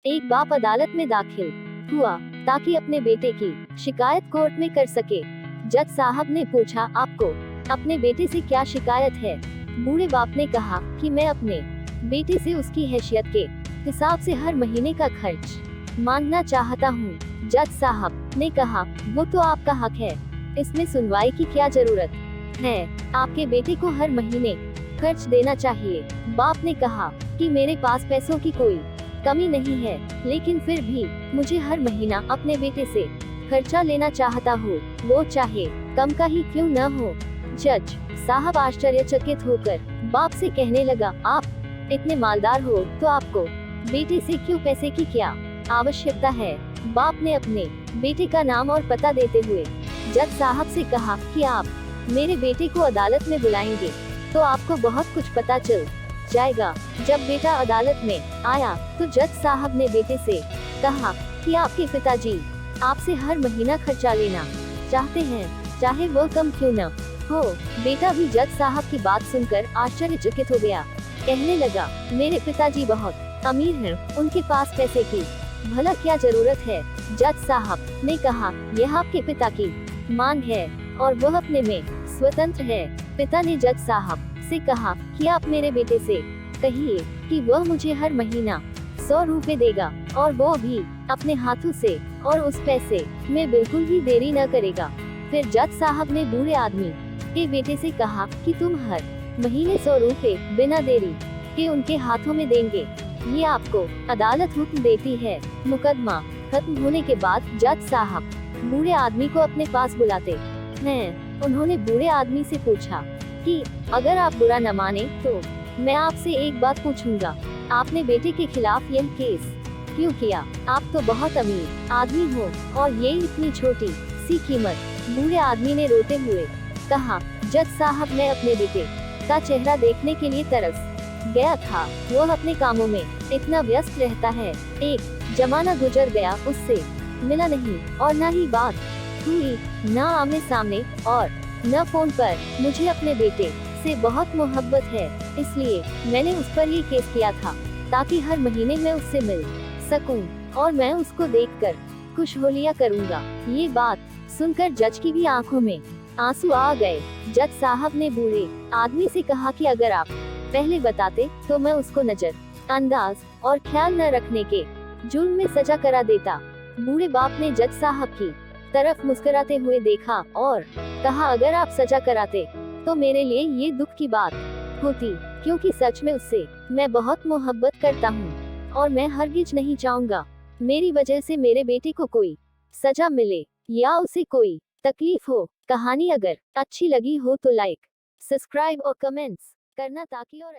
एक बाप अदालत में दाखिल हुआ ताकि अपने बेटे की शिकायत कोर्ट में कर सके। जज साहब ने पूछा, आपको अपने बेटे से क्या शिकायत है? बूढ़े बाप ने कहा कि मैं अपने बेटे से उसकी हैसियत के हिसाब से हर महीने का खर्च मांगना चाहता हूँ। जज साहब ने कहा, वो तो आपका हक है, इसमें सुनवाई की क्या जरूरत है? आपके बेटे को हर महीने खर्च देना चाहिए। बाप ने कहा कि मेरे पास पैसों की कोई कमी नहीं है, लेकिन फिर भी मुझे हर महीना अपने बेटे से खर्चा लेना चाहता हूँ, वो चाहे कम का ही क्यों न हो। जज साहब आश्चर्यचकित होकर बाप से कहने लगा, आप इतने मालदार हो तो आपको बेटे से क्यों पैसे की क्या आवश्यकता है? बाप ने अपने बेटे का नाम और पता देते हुए जज साहब से कहा कि आप मेरे बेटे को अदालत में बुलाएंगे तो आपको बहुत कुछ पता चल जाएगा। जब बेटा अदालत में आया तो जज साहब ने बेटे से कहा कि आपके पिताजी आपसे हर महीना खर्चा लेना चाहते हैं, चाहे वो कम क्यों न हो। बेटा भी जज साहब की बात सुनकर आश्चर्यचकित हो गया। कहने लगा, मेरे पिताजी बहुत अमीर हैं, उनके पास पैसे की भला क्या जरूरत है? जज साहब ने कहा, यह आपके पिता की मांग है और वह अपने में स्वतंत्र है। पिता ने जज साहब से कहा कि आप मेरे बेटे से कहिए कि वह मुझे हर महीना 100 रुपए देगा और वो भी अपने हाथों से, और उस पैसे में बिल्कुल भी देरी न करेगा। फिर जज साहब ने बूढ़े आदमी के बेटे से कहा कि तुम हर महीने 100 रुपए बिना देरी के उनके हाथों में देंगे, ये आपको अदालत हुक्म देती है। मुकदमा खत्म होने के बाद जज साहब बूढ़े आदमी को अपने पास बुलाते हैं। उन्होंने बूढ़े आदमी से पूछा कि अगर आप बुरा न माने तो मैं आपसे एक बात पूछूंगा, आपने बेटे के खिलाफ यह केस क्यों किया? आप तो बहुत अमीर आदमी हो और ये इतनी छोटी सी कीमत। बूढ़े आदमी ने रोते हुए कहा, जज साहब, मैं अपने बेटे का चेहरा देखने के लिए तरस गया था, वो अपने कामों में इतना व्यस्त रहता है, एक जमाना गुजर गया, उससे मिला नहीं और न ही बात हुई, न आमने सामने और न फोन पर। मुझे अपने बेटे से बहुत मोहब्बत है, इसलिए मैंने उस पर ये केस किया था ताकि हर महीने मैं उससे मिल सकूं और मैं उसको देखकर खुश हो लिया करूंगा। ये बात सुनकर जज की भी आंखों में आंसू आ गए। जज साहब ने बूढ़े आदमी से कहा कि अगर आप पहले बताते तो मैं उसको नजर अंदाज और ख्याल न रखने के जुर्म में सजा करा देता। बूढ़े बाप ने जज साहब की तरफ मुस्कुराते हुए देखा और कहा, अगर आप सजा कराते तो मेरे लिए ये दुख की बात होती, क्योंकि सच में उससे मैं बहुत मोहब्बत करता हूँ और मैं हरगिज नहीं चाहूंगा मेरी वजह से मेरे बेटे को कोई सजा मिले या उसे कोई तकलीफ हो। कहानी अगर अच्छी लगी हो तो लाइक, सब्सक्राइब और कमेंट्स करना ताकि और